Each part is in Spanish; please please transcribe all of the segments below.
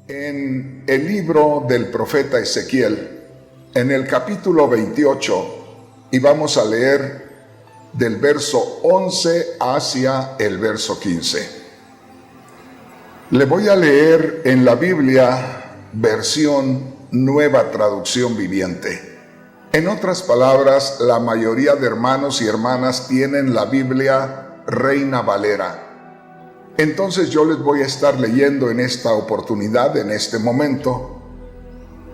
En el libro del profeta Ezequiel, en el capítulo 28, y vamos a leer del verso 11 hacia el verso 15. Le voy a leer en la Biblia, versión Nueva Traducción Viviente. En otras palabras, la mayoría de hermanos y hermanas tienen la Biblia Reina Valera. Entonces yo les voy a estar leyendo en esta oportunidad, en este momento,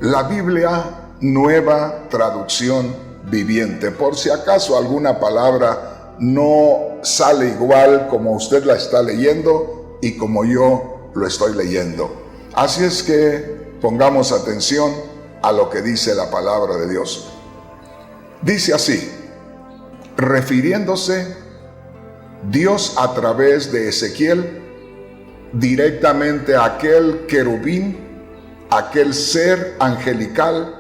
la Biblia Nueva Traducción Viviente. Por si acaso alguna palabra no sale igual como usted la está leyendo y como yo lo estoy leyendo. Así es que pongamos atención a lo que dice la palabra de Dios. Dice así, refiriéndose Dios a través de Ezequiel directamente a aquel querubín, aquel ser angelical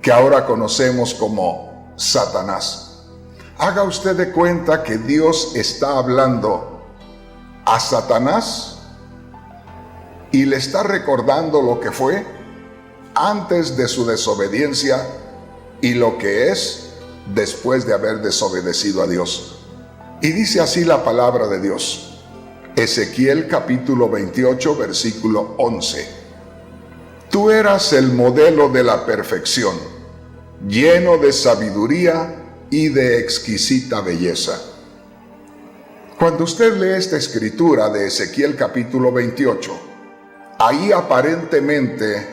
que ahora conocemos como Satanás. Haga usted de cuenta que Dios está hablando a Satanás y le está recordando lo que fue antes de su desobediencia y lo que es después de haber desobedecido a Dios. Y dice así la palabra de Dios. Ezequiel capítulo 28, versículo 11. Tú eras el modelo de la perfección, lleno de sabiduría y de exquisita belleza. Cuando usted lee esta escritura de Ezequiel capítulo 28, ahí aparentemente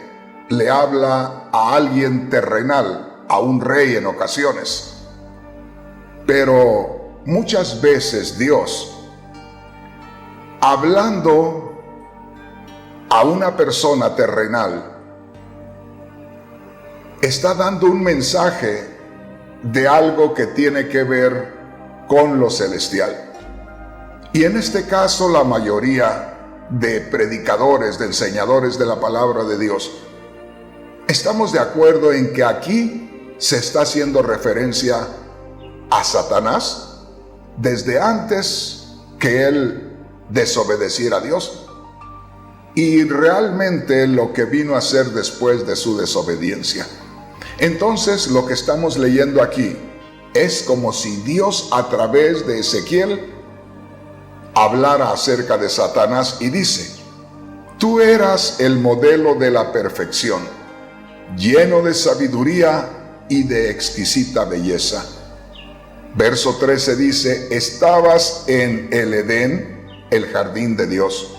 le habla a alguien terrenal, a un rey en ocasiones. Pero muchas veces Dios, hablando a una persona terrenal, está dando un mensaje de algo que tiene que ver con lo celestial. Y en este caso la mayoría de predicadores, de enseñadores de la palabra de Dios, estamos de acuerdo en que aquí se está haciendo referencia a Satanás desde antes que él desobedeciera a Dios y realmente lo que vino a hacer después de su desobediencia. Entonces lo que estamos leyendo aquí es como si Dios a través de Ezequiel hablara acerca de Satanás y dice, tú eras el modelo de la perfección, lleno de sabiduría y de exquisita belleza. Verso 13 dice, estabas en el Edén, el jardín de Dios.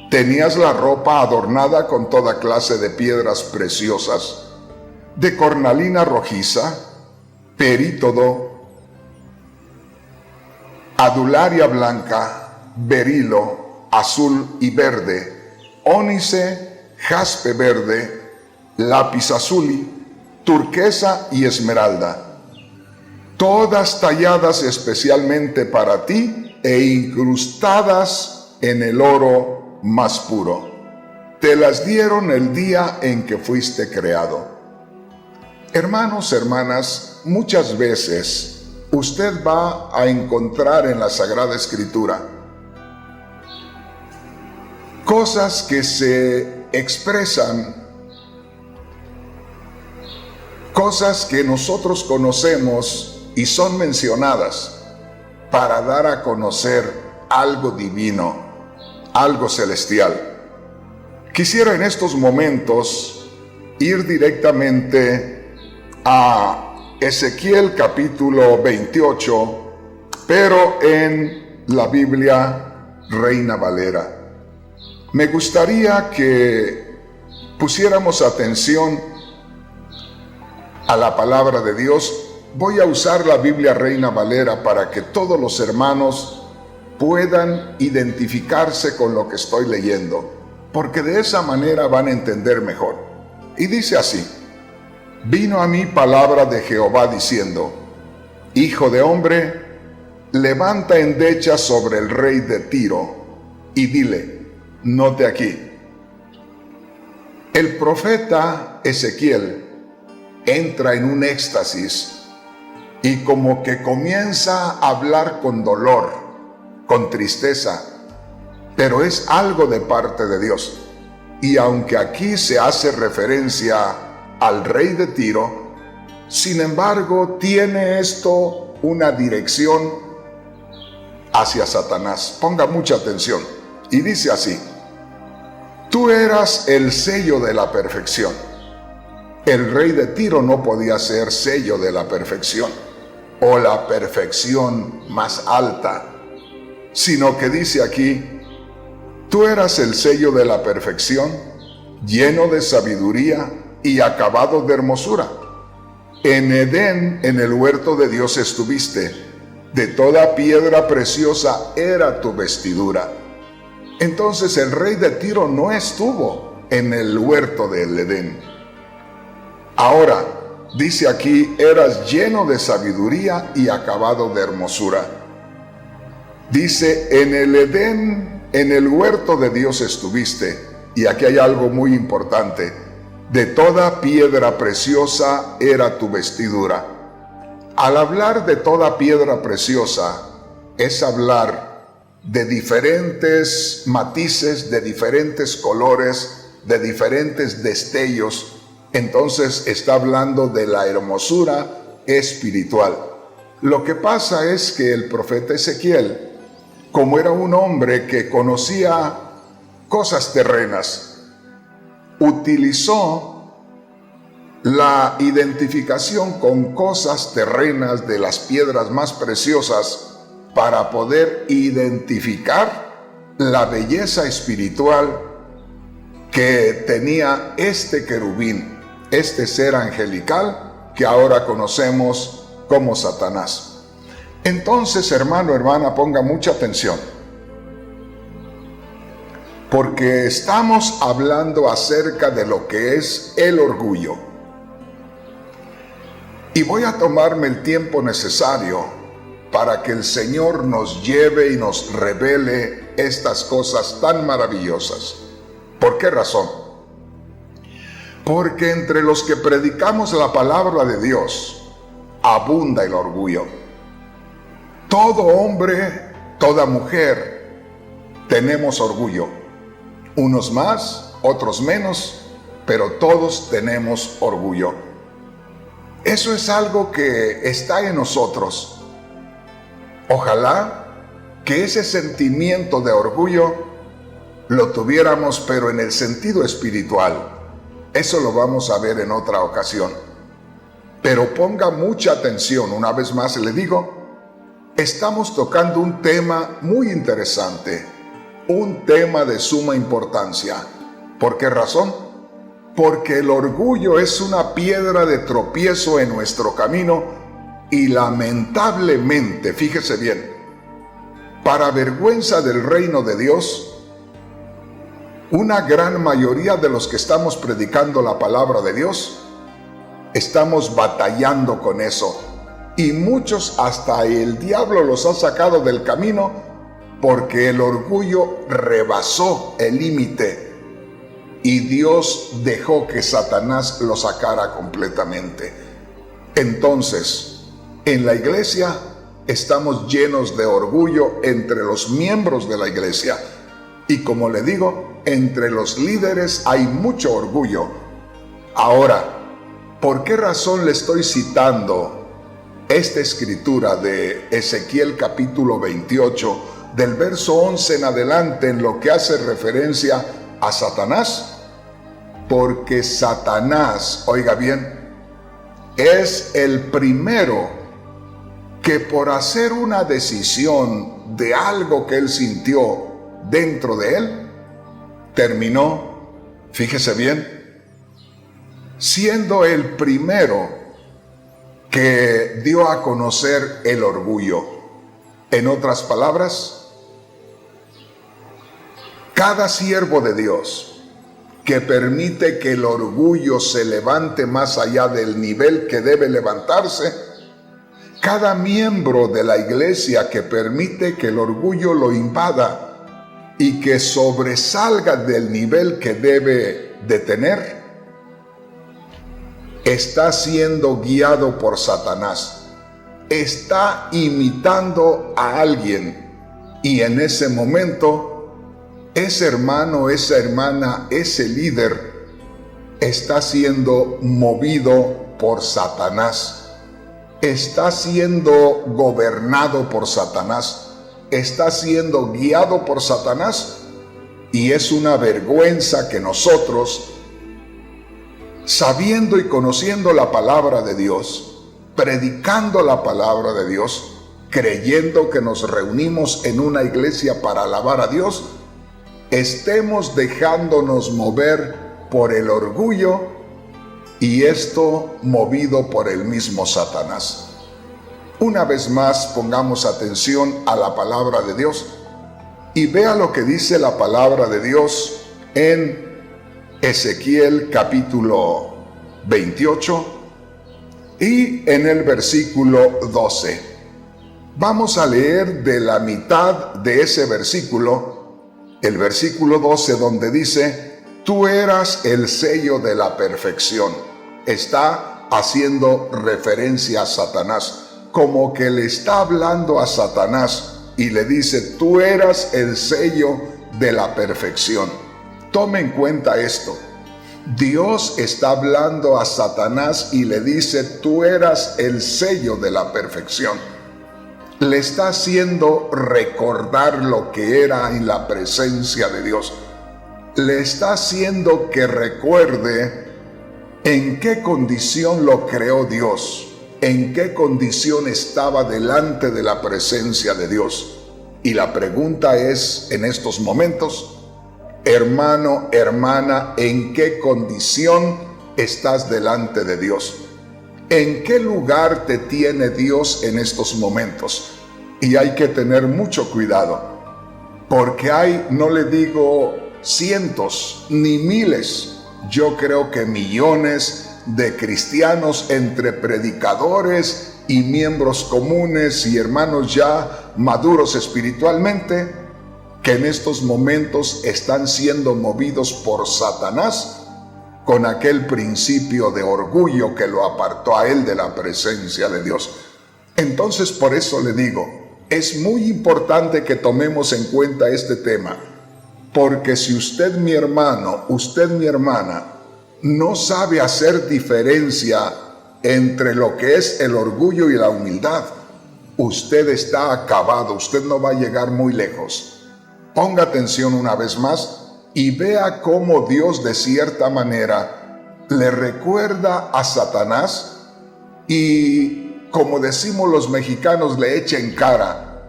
Tenías la ropa adornada con toda clase de piedras preciosas, de cornalina rojiza, perítodo, adularia blanca, berilo, azul y verde, ónice, jaspe verde, lápiz azuli, turquesa y esmeralda. Todas talladas especialmente para ti e incrustadas en el oro más puro. Te las dieron el día en que fuiste creado. Hermanos, hermanas, muchas veces usted va a encontrar en la Sagrada Escritura cosas que se expresan, cosas que nosotros conocemos y son mencionadas para dar a conocer algo divino, algo celestial. Quisiera en estos momentos ir directamente a Ezequiel capítulo 28, pero en la Biblia Reina Valera. Me gustaría que pusiéramos atención a la palabra de Dios. Voy a usar la Biblia Reina Valera para que todos los hermanos puedan identificarse con lo que estoy leyendo, porque de esa manera van a entender mejor. Y dice así, vino a mí palabra de Jehová diciendo, hijo de hombre, levanta endecha sobre el rey de Tiro y dile, note aquí. El profeta Ezequiel entra en un éxtasis y como que comienza a hablar con dolor, con tristeza, pero es algo de parte de Dios. Y aunque aquí se hace referencia al rey de Tiro, sin embargo tiene esto una dirección hacia Satanás. Ponga mucha atención. Y dice así: tú eras el sello de la perfección. El rey de Tiro no podía ser sello de la perfección o la perfección más alta, sino que dice aquí: tú eras el sello de la perfección, lleno de sabiduría y acabado de hermosura. En Edén, en el huerto de Dios estuviste, de toda piedra preciosa era tu vestidura. Entonces el rey de Tiro no estuvo en el huerto del Edén. Ahora, dice aquí: eras lleno de sabiduría y acabado de hermosura. Dice: en el Edén, en el huerto de Dios estuviste. Y aquí hay algo muy importante: de toda piedra preciosa era tu vestidura. Al hablar de toda piedra preciosa, es hablar de diferentes matices, de diferentes colores, de diferentes destellos. Entonces está hablando de la hermosura espiritual. Lo que pasa es que el profeta Ezequiel, como era un hombre que conocía cosas terrenas, utilizó la identificación con cosas terrenas de las piedras más preciosas para poder identificar la belleza espiritual que tenía este querubín, este ser angelical que ahora conocemos como Satanás. Entonces, hermano, hermana, ponga mucha atención, porque estamos hablando acerca de lo que es el orgullo. Y voy a tomarme el tiempo necesario para que el Señor nos lleve y nos revele estas cosas tan maravillosas. ¿Por qué razón? Porque entre los que predicamos la palabra de Dios abunda el orgullo. Todo hombre, toda mujer, tenemos orgullo. Unos más, otros menos, pero todos tenemos orgullo. Eso es algo que está en nosotros. Ojalá que ese sentimiento de orgullo lo tuviéramos, pero en el sentido espiritual. Eso lo vamos a ver en otra ocasión. Pero ponga mucha atención, una vez más le digo, estamos tocando un tema muy interesante, un tema de suma importancia. ¿Por qué razón? Porque el orgullo es una piedra de tropiezo en nuestro camino y lamentablemente, fíjese bien, para vergüenza del reino de Dios, una gran mayoría de los que estamos predicando la palabra de Dios, estamos batallando con eso. Y muchos hasta el diablo los ha sacado del camino porque el orgullo rebasó el límite y Dios dejó que Satanás lo sacara completamente. Entonces, en la iglesia estamos llenos de orgullo entre los miembros de la iglesia. Y como le digo, entre los líderes hay mucho orgullo. Ahora, ¿por qué razón le estoy citando esta escritura de Ezequiel capítulo 28, del verso 11 en adelante, en lo que hace referencia a Satanás? Porque Satanás, oiga bien, es el primero que por hacer una decisión de algo que él sintió dentro de él, terminó, fíjese bien, siendo el primero que dio a conocer el orgullo. En otras palabras, cada siervo de Dios que permite que el orgullo se levante más allá del nivel que debe levantarse, cada miembro de la iglesia que permite que el orgullo lo invada y que sobresalga del nivel que debe de tener, está siendo guiado por Satanás, está imitando a alguien y en ese momento ese hermano, esa hermana, ese líder está siendo movido por Satanás, está siendo gobernado por Satanás, está siendo guiado por Satanás, y es una vergüenza que nosotros, sabiendo y conociendo la palabra de Dios, predicando la palabra de Dios, creyendo que nos reunimos en una iglesia para alabar a Dios, estemos dejándonos mover por el orgullo, y esto movido por el mismo Satanás. Una vez más, pongamos atención a la palabra de Dios y vea lo que dice la palabra de Dios en Ezequiel capítulo 28 y en el versículo 12. Vamos a leer de la mitad de ese versículo, el versículo 12, donde dice: tú eras el sello de la perfección. Está haciendo referencia a Satanás, como que le está hablando a Satanás y le dice: tú eras el sello de la perfección. Tome en cuenta esto. Dios está hablando a Satanás y le dice: tú eras el sello de la perfección. Le está haciendo recordar lo que era en la presencia de Dios. Le está haciendo que recuerde en qué condición lo creó Dios, en qué condición estaba delante de la presencia de Dios. Y la pregunta es, en estos momentos, hermano, hermana, ¿en qué condición estás delante de Dios? ¿En qué lugar te tiene Dios en estos momentos? Y hay que tener mucho cuidado, porque hay, no le digo cientos ni miles, yo creo que millones de cristianos entre predicadores y miembros comunes y hermanos ya maduros espiritualmente, que en estos momentos están siendo movidos por Satanás con aquel principio de orgullo que lo apartó a él de la presencia de Dios. Entonces, por eso le digo, es muy importante que tomemos en cuenta este tema, porque si usted, mi hermano, usted, mi hermana, no sabe hacer diferencia entre lo que es el orgullo y la humildad, usted está acabado, usted no va a llegar muy lejos. Ponga atención una vez más y vea cómo Dios de cierta manera le recuerda a Satanás y, como decimos los mexicanos, le echa en cara,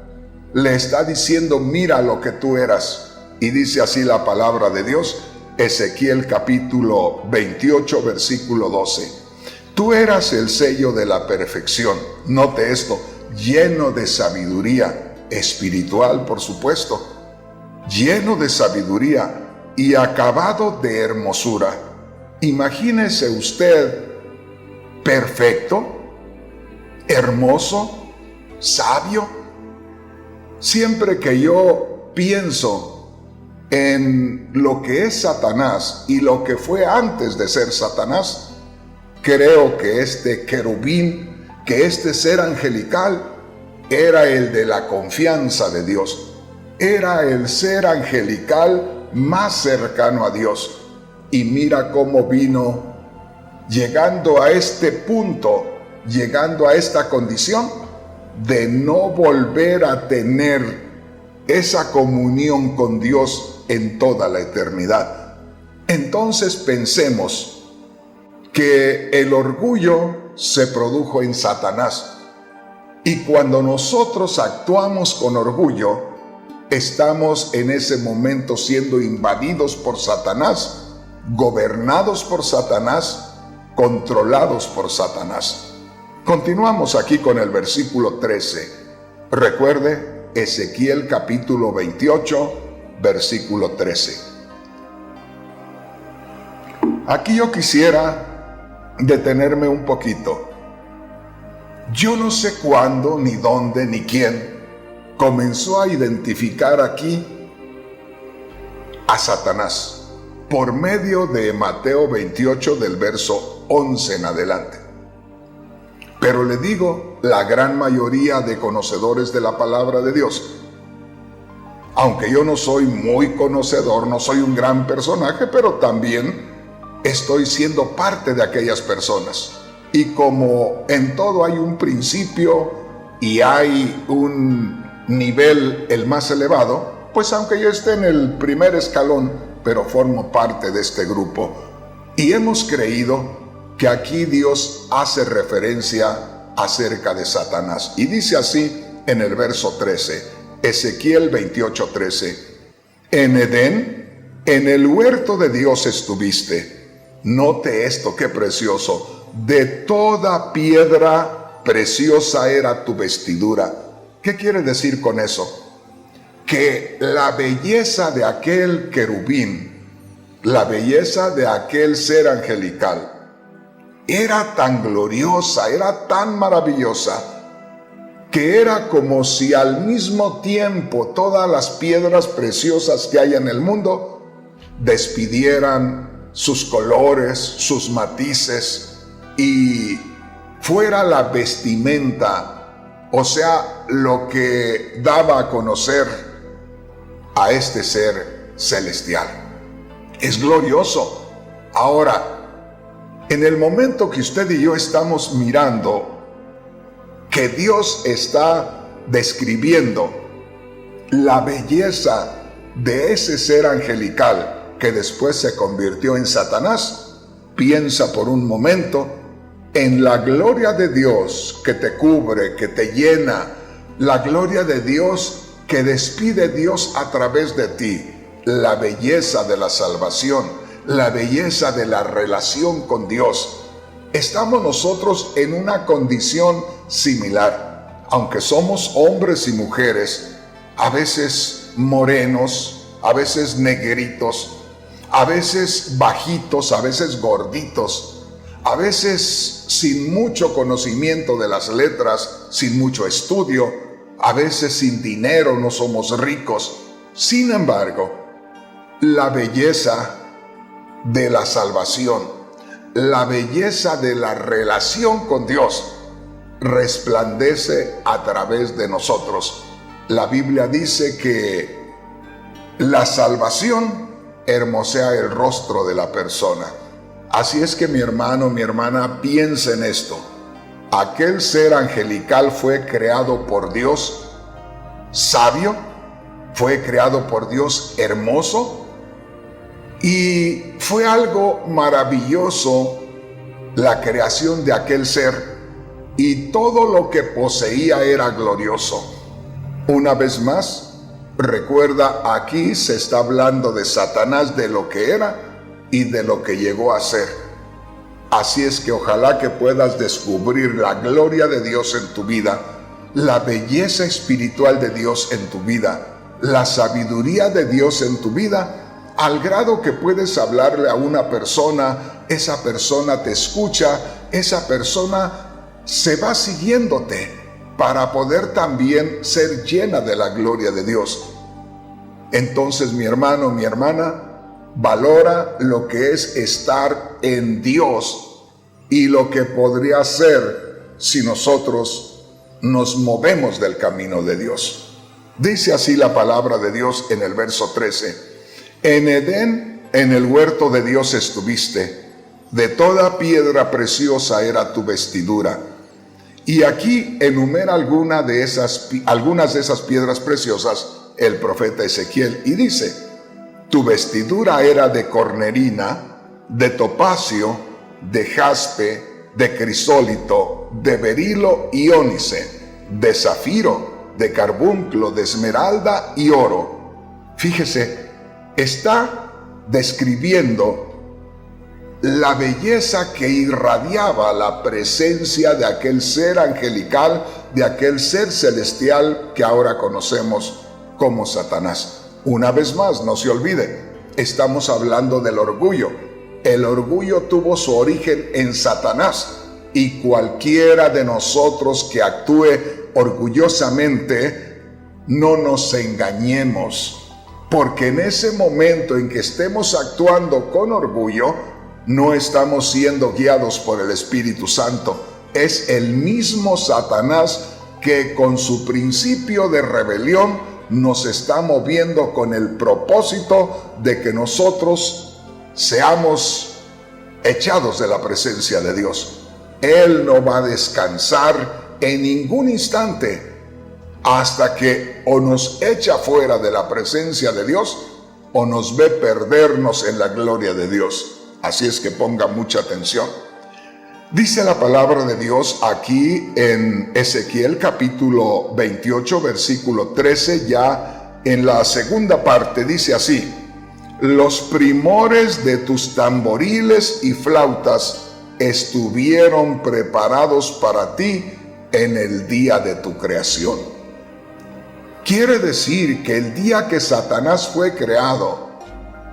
le está diciendo: mira lo que tú eras. Y dice así la palabra de Dios, Ezequiel capítulo 28, versículo 12. Tú eras el sello de la perfección, note esto, lleno de sabiduría espiritual, por supuesto, lleno de sabiduría y acabado de hermosura. Imagínese usted perfecto, hermoso, sabio. Siempre que yo pienso en lo que es Satanás y lo que fue antes de ser Satanás, creo que este querubín, que este ser angelical, era el de la confianza de Dios. Era el ser angelical más cercano a Dios. Y mira cómo vino llegando a este punto, llegando a esta condición de no volver a tener esa comunión con Dios en toda la eternidad. Entonces pensemos que el orgullo se produjo en Satanás, y cuando nosotros actuamos con orgullo, estamos en ese momento siendo invadidos por Satanás, gobernados por Satanás, controlados por Satanás. Continuamos aquí con el versículo 13. Recuerde, Ezequiel capítulo 28, versículo 13. Aquí yo quisiera detenerme un poquito. Yo no sé cuándo, ni dónde, ni quién comenzó a identificar aquí a Satanás por medio de Mateo 28 del verso 11 en adelante. Pero le digo, la gran mayoría de conocedores de la palabra de Dios, aunque yo no soy muy conocedor, no soy un gran personaje, pero también estoy siendo parte de aquellas personas. Y como en todo hay un principio y hay un nivel el más elevado, pues aunque yo esté en el primer escalón, pero formo parte de este grupo. Y hemos creído que aquí Dios hace referencia acerca de Satanás. Y dice así en el verso 13, Ezequiel 28:13, en Edén, en el huerto de Dios estuviste. Note esto, qué precioso. De toda piedra preciosa era tu vestidura. ¿Qué quiere decir con eso? Que la belleza de aquel querubín, la belleza de aquel ser angelical, era tan gloriosa, era tan maravillosa, que era como si al mismo tiempo todas las piedras preciosas que hay en el mundo despidieran sus colores, sus matices, y fuera la vestimenta, o sea, lo que daba a conocer a este ser celestial. Es glorioso. Ahora, en el momento que usted y yo estamos mirando que Dios está describiendo la belleza de ese ser angelical que después se convirtió en Satanás, piensa por un momento en la gloria de Dios que te cubre, que te llena, la gloria de Dios que despide Dios a través de ti, la belleza de la salvación, la belleza de la relación con Dios. Estamos nosotros en una condición similar, aunque somos hombres y mujeres, a veces morenos, a veces negritos, a veces bajitos, a veces gorditos, a veces sin mucho conocimiento de las letras, sin mucho estudio, a veces sin dinero, no somos ricos. Sin embargo, la belleza de la salvación, la belleza de la relación con Dios resplandece a través de nosotros. La Biblia dice que la salvación hermosea el rostro de la persona. Así es que mi hermano, mi hermana, piensa en esto. Aquel ser angelical fue creado por Dios sabio, fue creado por Dios hermoso, y fue algo maravilloso la creación de aquel ser, y todo lo que poseía era glorioso. Una vez más, recuerda, aquí se está hablando de Satanás, de lo que era y de lo que llegó a ser. Así es que ojalá que puedas descubrir la gloria de Dios en tu vida, la belleza espiritual de Dios en tu vida, la sabiduría de Dios en tu vida, al grado que puedes hablarle a una persona, esa persona te escucha, esa persona se va siguiéndote para poder también ser llena de la gloria de Dios. Entonces, mi hermano, mi hermana, valora lo que es estar en Dios y lo que podría ser si nosotros nos movemos del camino de Dios. Dice así la palabra de Dios en el verso 13. En Edén, en el huerto de Dios estuviste, de toda piedra preciosa era tu vestidura. Y aquí enumera algunas de esas piedras preciosas el profeta Ezequiel y dice: tu vestidura era de cornerina, de topacio, de jaspe, de crisólito, de berilo y ónice, de zafiro, de carbunclo, de esmeralda y oro. Fíjese, está describiendo la belleza que irradiaba la presencia de aquel ser angelical, de aquel ser celestial que ahora conocemos como Satanás. Una vez más, no se olvide, estamos hablando del orgullo. El orgullo tuvo su origen en Satanás, y cualquiera de nosotros que actúe orgullosamente, no nos engañemos, porque en ese momento en que estemos actuando con orgullo, no estamos siendo guiados por el Espíritu Santo. Es el mismo Satanás que con su principio de rebelión nos está moviendo con el propósito de que nosotros seamos echados de la presencia de Dios. Él no va a descansar en ningún instante hasta que o nos echa fuera de la presencia de Dios o nos ve perdernos en la gloria de Dios. Así es que ponga mucha atención. Dice la palabra de Dios aquí en Ezequiel capítulo 28, versículo 13, ya en la segunda parte, dice así: los primores de tus tamboriles y flautas estuvieron preparados para ti en el día de tu creación. Quiere decir que el día que Satanás fue creado,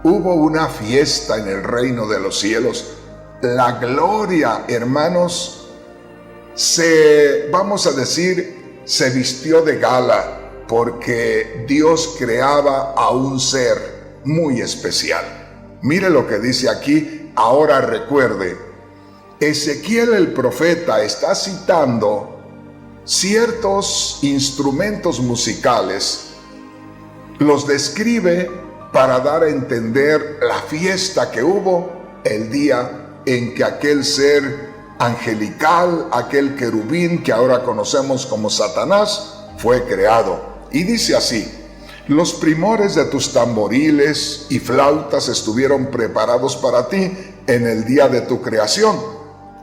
hubo una fiesta en el reino de los cielos. La gloria, hermanos, vamos a decir, se vistió de gala, porque Dios creaba a un ser muy especial. Mire lo que dice aquí. Ahora recuerde, Ezequiel el profeta está citando ciertos instrumentos musicales, los describe para dar a entender la fiesta que hubo el día en que aquel ser angelical, aquel querubín que ahora conocemos como Satanás, fue creado. Y dice así: los primores de tus tamboriles y flautas estuvieron preparados para ti en el día de tu creación.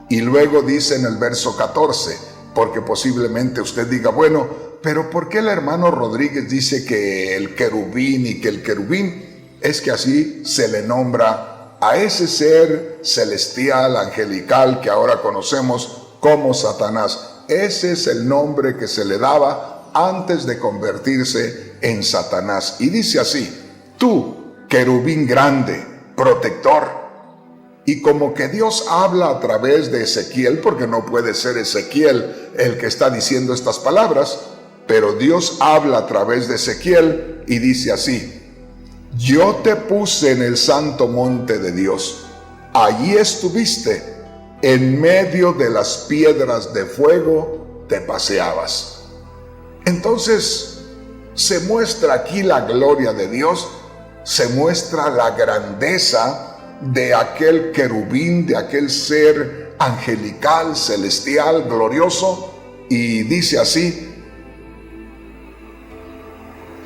Y luego dice en el verso 14, porque posiblemente usted diga, bueno, pero ¿por qué el hermano Rodríguez dice que el querubín y que el querubín? Es que así se le nombra a ese ser celestial, angelical, que ahora conocemos como Satanás. Ese es el nombre que se le daba antes de convertirse en Satanás. Y dice así: tú, querubín grande, protector. Y como que Dios habla a través de Ezequiel, porque no puede ser Ezequiel el que está diciendo estas palabras, pero Dios habla a través de Ezequiel y dice así: yo te puse en el santo monte de Dios, allí estuviste, en medio de las piedras de fuego te paseabas. Entonces se muestra aquí la gloria de Dios, se muestra la grandeza de aquel querubín, de aquel ser angelical, celestial, glorioso, y dice así: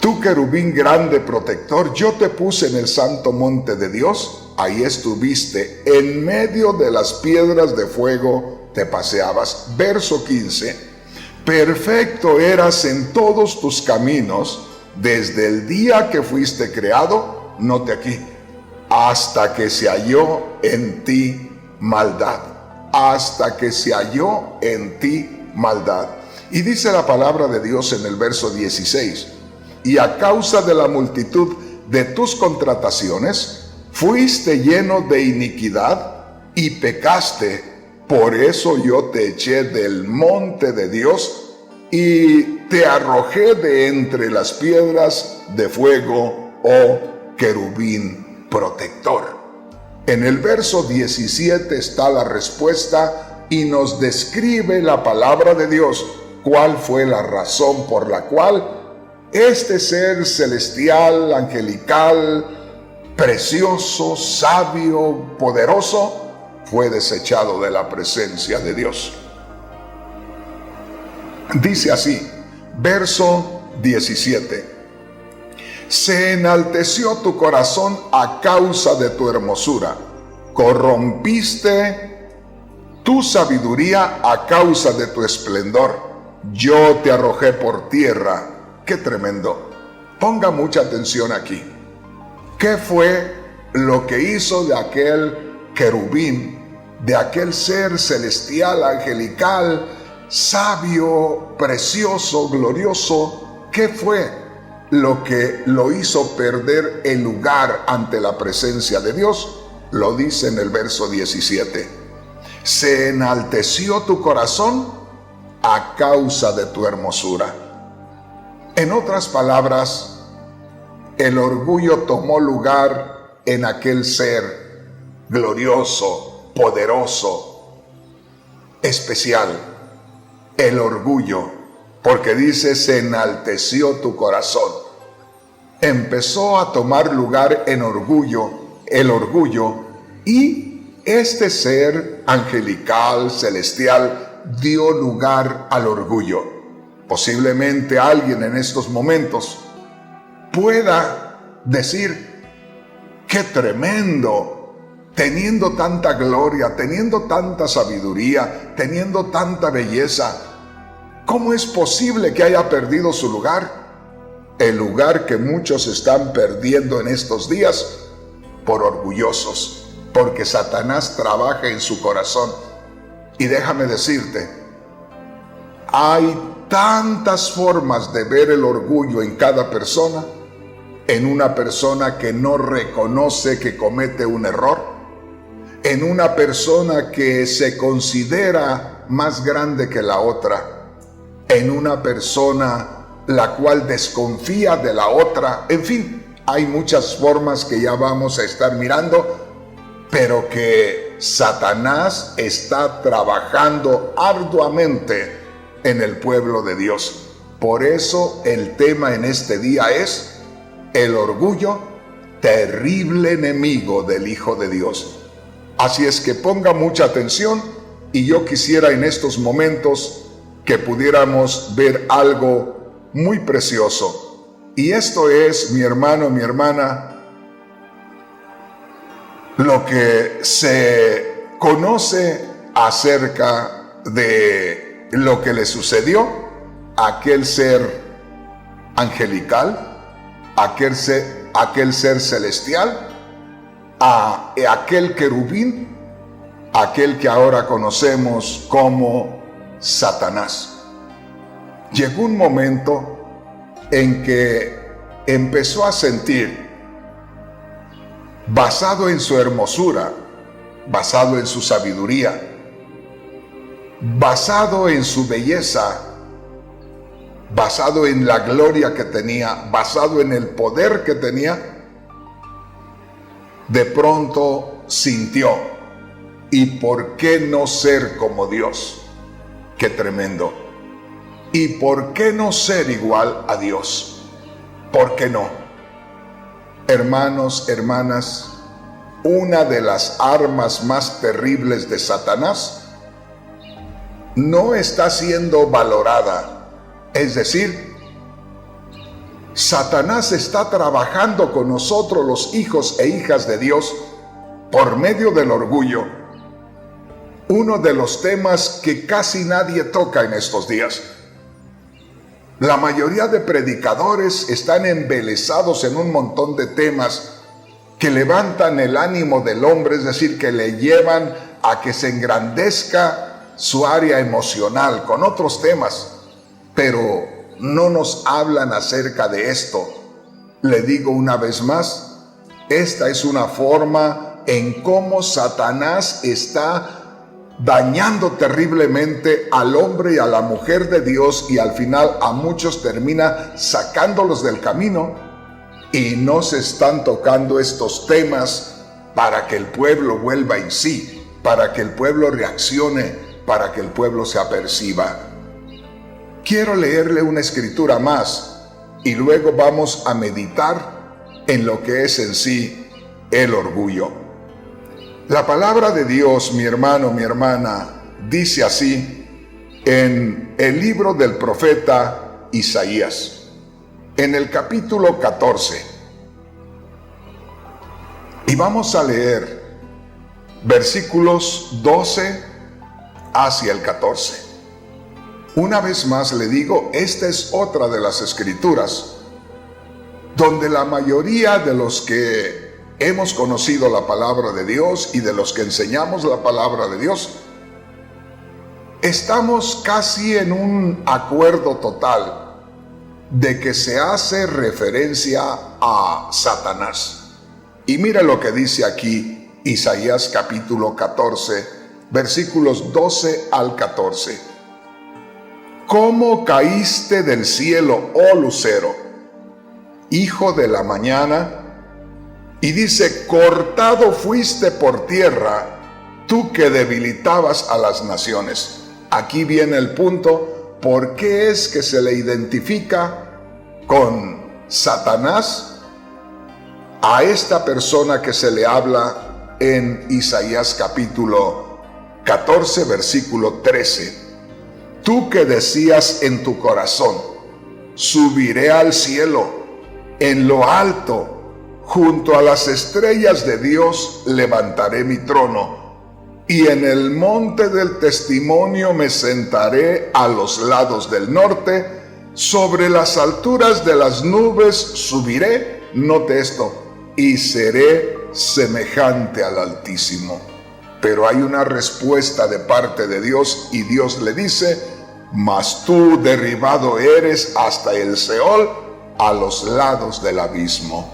tú, querubín grande protector, yo te puse en el santo monte de Dios, ahí estuviste, en medio de las piedras de fuego te paseabas. Verso 15, perfecto eras en todos tus caminos, desde el día que fuiste creado, note aquí, hasta que se halló en ti maldad, hasta que se halló en ti maldad. Y dice la palabra de Dios en el verso 16, y a causa de la multitud de tus contrataciones, fuiste lleno de iniquidad y pecaste. Por eso yo te eché del monte de Dios y te arrojé de entre las piedras de fuego, oh querubín protector. En el verso 17 está la respuesta y nos describe la palabra de Dios cuál fue la razón por la cual este ser celestial, angelical, precioso, sabio, poderoso, fue desechado de la presencia de Dios. Dice así, verso 17: se enalteció tu corazón a causa de tu hermosura, corrompiste tu sabiduría a causa de tu esplendor, yo te arrojé por tierra. ¡Qué tremendo! Ponga mucha atención aquí. ¿Qué fue lo que hizo de aquel querubín, de aquel ser celestial, angelical, sabio, precioso, glorioso? ¿Qué fue lo que lo hizo perder el lugar ante la presencia de Dios? Lo dice en el verso 17. Se enalteció tu corazón a causa de tu hermosura. En otras palabras, el orgullo tomó lugar en aquel ser glorioso, poderoso, especial. El orgullo, porque dice, se enalteció tu corazón. empezó a tomar lugar el orgullo, y este ser angelical, celestial, dio lugar al orgullo. Posiblemente alguien en estos momentos pueda decir: ¡qué tremendo! Teniendo tanta gloria, teniendo tanta sabiduría, teniendo tanta belleza, ¿cómo es posible que haya perdido su lugar? El lugar que muchos están perdiendo en estos días por orgullosos, porque Satanás trabaja en su corazón. Y déjame decirte, hay tantas formas de ver el orgullo en cada persona, en una persona que no reconoce que comete un error, en una persona que se considera más grande que la otra, en una persona la cual desconfía de la otra. En fin, hay muchas formas que ya vamos a estar mirando, pero que Satanás está trabajando arduamente en el pueblo de Dios. Por eso el tema en este día es el orgullo, terrible enemigo del Hijo de Dios. Así es que ponga mucha atención, y yo quisiera en estos momentos que pudiéramos ver algo muy precioso. Y esto es, mi hermano, mi hermana, lo que se conoce acerca de lo que le sucedió a aquel ser angelical, aquel ser celestial, a aquel querubín, aquel que ahora conocemos como Satanás. Llegó un momento en que empezó a sentir, basado en su hermosura, basado en su sabiduría, basado en su belleza, basado en la gloria que tenía, basado en el poder que tenía, de pronto sintió: ¿y por qué no ser como Dios? ¡Qué tremendo! ¿Y por qué no ser igual a Dios? ¿Por qué no? Hermanos, hermanas, una de las armas más terribles de Satanás no está siendo valorada. Es decir, Satanás está trabajando con nosotros, los hijos e hijas de Dios, por medio del orgullo. Uno de los temas que casi nadie toca en estos días. La mayoría de predicadores están embelesados en un montón de temas que levantan el ánimo del hombre, es decir, que le llevan a que se engrandezca su área emocional con otros temas, pero no nos hablan acerca de esto. Le digo una vez más, esta es una forma en cómo Satanás está dañando terriblemente al hombre y a la mujer de Dios, y al final a muchos termina sacándolos del camino, y no se están tocando estos temas para que el pueblo vuelva en sí, para que el pueblo reaccione, para que el pueblo se aperciba. Quiero leerle una escritura más y luego vamos a meditar en lo que es en sí el orgullo. La palabra de Dios, mi hermano, mi hermana, dice así en el libro del profeta Isaías, en el capítulo 14. Y vamos a leer versículos 12 hacia el 14. Una vez más le digo, esta es otra de las escrituras donde la mayoría de los que hemos conocido la palabra de Dios y de los que enseñamos la palabra de Dios, estamos casi en un acuerdo total de que se hace referencia a Satanás. Y mira lo que dice aquí Isaías capítulo 14, versículos 12 al 14. ¿Cómo caíste del cielo, oh lucero, hijo de la mañana? Y dice, cortado fuiste por tierra, tú que debilitabas a las naciones. Aquí viene el punto, ¿por qué es que se le identifica con Satanás a esta persona que se le habla en Isaías capítulo 14, versículo 13. Tú que decías en tu corazón, subiré al cielo, en lo alto, junto a las estrellas de Dios levantaré mi trono, y en el monte del testimonio me sentaré a los lados del norte, sobre las alturas de las nubes subiré, note esto, y seré semejante al Altísimo. Pero hay una respuesta de parte de Dios, y Dios le dice, mas tú derribado eres hasta el Seol, a los lados del abismo.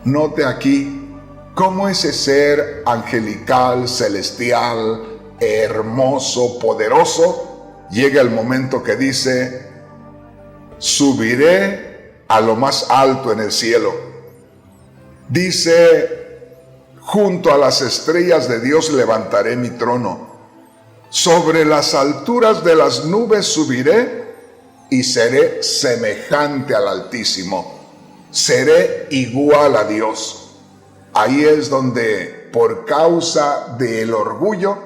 Note aquí cómo ese ser angelical, celestial, hermoso, poderoso, llega el momento que dice, subiré a lo más alto en el cielo. Dice, junto a las estrellas de Dios levantaré mi trono. Sobre las alturas de las nubes subiré y seré semejante al Altísimo. Seré igual a Dios. Ahí es donde, por causa del orgullo,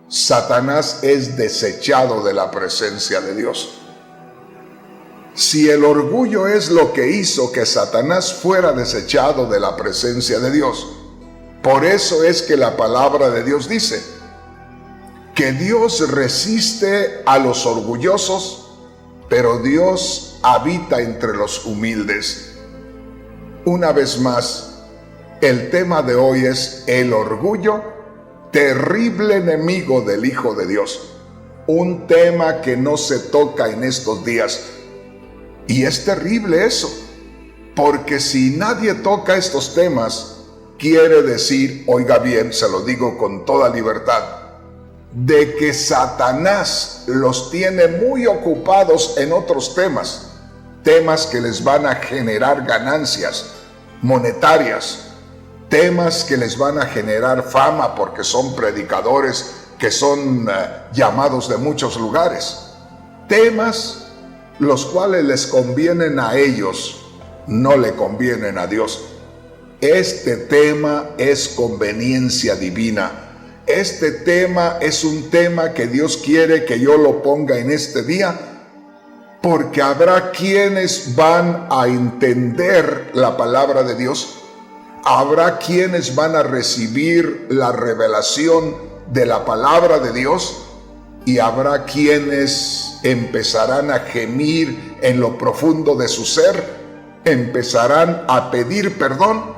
Satanás es desechado de la presencia de Dios. Si el orgullo es lo que hizo que Satanás fuera desechado de la presencia de Dios, por eso es que la palabra de Dios dice que Dios resiste a los orgullosos, pero Dios habita entre los humildes. Una vez más, el tema de hoy es el orgullo, terrible enemigo del Hijo de Dios. Un tema que no se toca en estos días. Y es terrible eso, porque si nadie toca estos temas, quiere decir, oiga bien, se lo digo con toda libertad, de que Satanás los tiene muy ocupados en otros temas, temas que les van a generar ganancias monetarias, temas que les van a generar fama porque son predicadores que son llamados de muchos lugares, temas los cuales les convienen a ellos, no le convienen a Dios. Este tema es conveniencia divina. Este tema es un tema que Dios quiere que yo lo ponga en este día, porque habrá quienes van a entender la palabra de Dios, habrá quienes van a recibir la revelación de la palabra de Dios, y habrá quienes empezarán a gemir en lo profundo de su ser, empezarán a pedir perdón,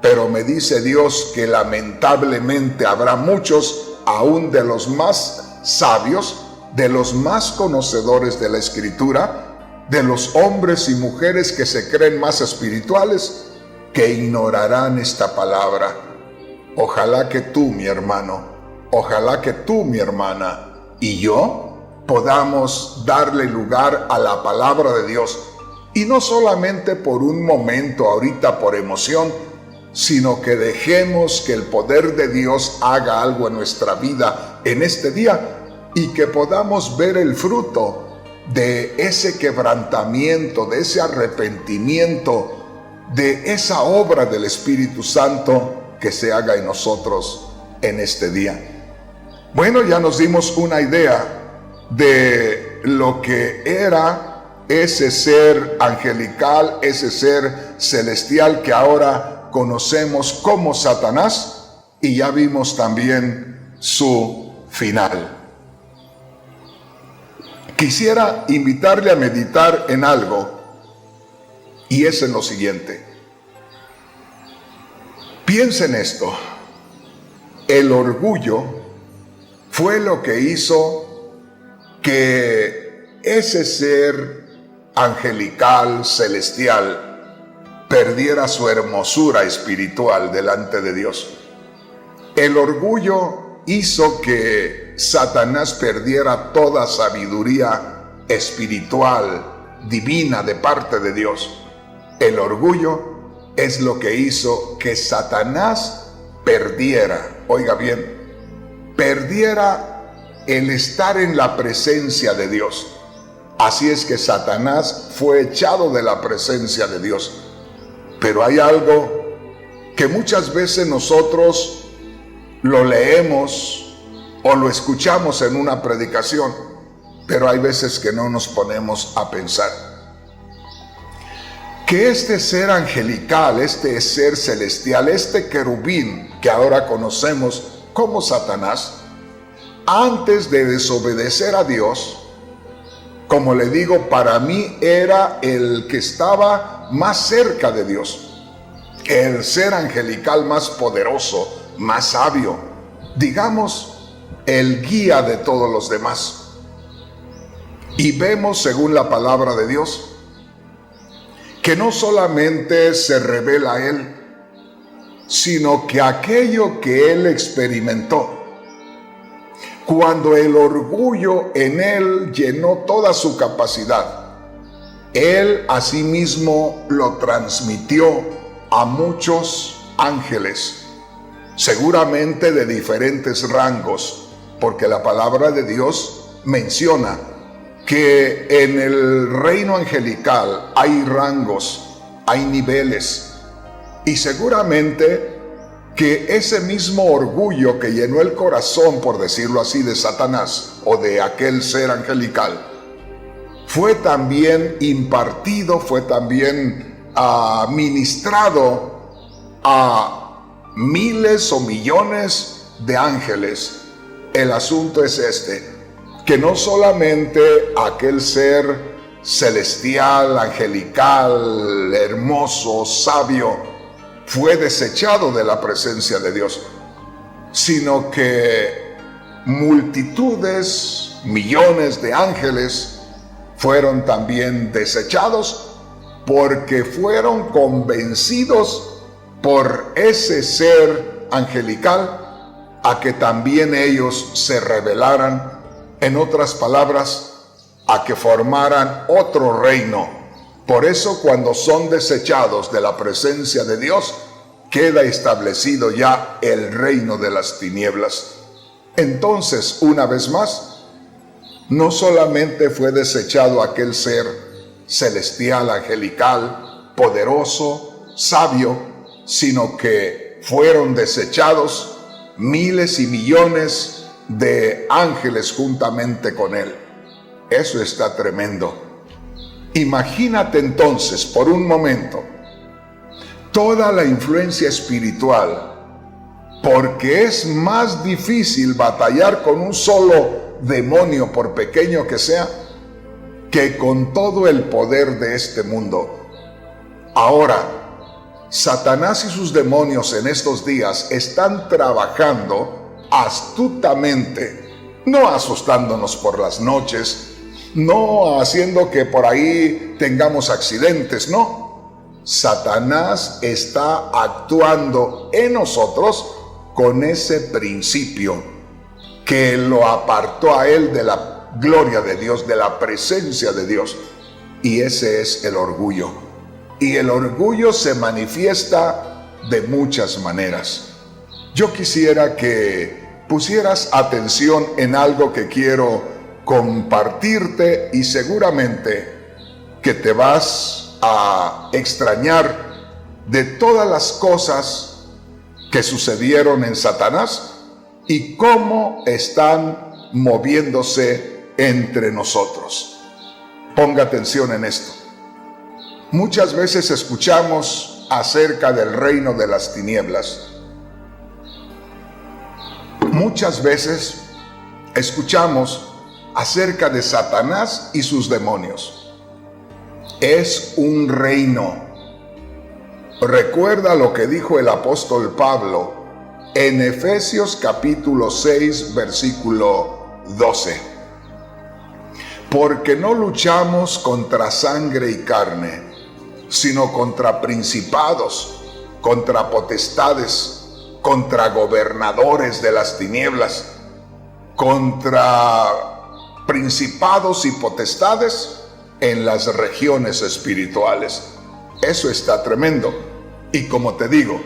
pero me dice Dios que lamentablemente habrá muchos, aún de los más sabios, de los más conocedores de la Escritura, de los hombres y mujeres que se creen más espirituales, que ignorarán esta palabra. Ojalá que tú, mi hermano, ojalá que tú, mi hermana, y yo podamos darle lugar a la palabra de Dios, y no solamente por un momento, ahorita por emoción, sino que dejemos que el poder de Dios haga algo en nuestra vida en este día, y que podamos ver el fruto de ese quebrantamiento, de ese arrepentimiento, de esa obra del Espíritu Santo que se haga en nosotros en este día. Bueno, ya nos dimos una idea de lo que era ese ser angelical, ese ser celestial que ahora conocemos como Satanás, y ya vimos también su final. Quisiera invitarle a meditar en algo, y es en lo siguiente. Piensa en esto. El orgullo fue lo que hizo que ese ser angelical, celestial, perdiera su hermosura espiritual delante de Dios. El orgullo hizo que Satanás perdiera toda sabiduría espiritual, divina de parte de Dios. El orgullo es lo que hizo que Satanás perdiera, oiga bien, perdiera el estar en la presencia de Dios. Así es que Satanás fue echado de la presencia de Dios. Pero hay algo que muchas veces nosotros lo leemos o lo escuchamos en una predicación, pero hay veces que no nos ponemos a pensar que este ser angelical, este ser celestial, este querubín que ahora conocemos como Satanás, antes de desobedecer a Dios, como le digo, para mí era el que estaba más cerca de Dios, el ser angelical más poderoso, más sabio, digamos, el guía de todos los demás. Y vemos, según la palabra de Dios, que no solamente se revela a Él, sino que aquello que Él experimentó, cuando el orgullo en Él llenó toda su capacidad, Él asimismo lo transmitió a muchos ángeles, seguramente de diferentes rangos, porque la palabra de Dios menciona que en el reino angelical hay rangos, hay niveles, y seguramente que ese mismo orgullo que llenó el corazón, por decirlo así, de Satanás o de aquel ser angelical, fue también impartido, fue también ministrado a miles o millones de ángeles. El asunto es que no solamente aquel ser celestial, angelical, hermoso, sabio, fue desechado de la presencia de Dios, sino que multitudes, millones de ángeles fueron también desechados porque fueron convencidos por ese ser angelical a que también ellos se rebelaran, en otras palabras, a que formaran otro reino. Por eso, cuando son desechados de la presencia de Dios, queda establecido ya el reino de las tinieblas. Entonces, una vez más, no solamente fue desechado aquel ser celestial, angelical, poderoso, sabio, sino que fueron desechados miles y millones de ángeles juntamente con él. Eso está tremendo. Imagínate entonces, por un momento, toda la influencia espiritual, porque es más difícil batallar con un solo demonio, por pequeño que sea, que con todo el poder de este mundo. Ahora, Satanás y sus demonios en estos días están trabajando astutamente, no asustándonos por las noches, no haciendo que por ahí tengamos accidentes, no. Satanás está actuando en nosotros con ese principio que lo apartó a él de la gloria de Dios, de la presencia de Dios. Y ese es el orgullo. Y el orgullo se manifiesta de muchas maneras. Yo quisiera que pusieras atención en algo que quiero compartirte y seguramente que te vas a extrañar de todas las cosas que sucedieron en Satanás y cómo están moviéndose entre nosotros. Ponga atención en esto. Muchas veces escuchamos acerca del reino de las tinieblas. Muchas veces escuchamos acerca de Satanás y sus demonios. Es un reino. Recuerda lo que dijo el apóstol Pablo en Efesios capítulo 6, versículo 12. Porque no luchamos contra sangre y carne, sino contra principados, contra potestades, contra gobernadores de las tinieblas, contra principados y potestades en las regiones espirituales. Eso está tremendo. Y como te digo,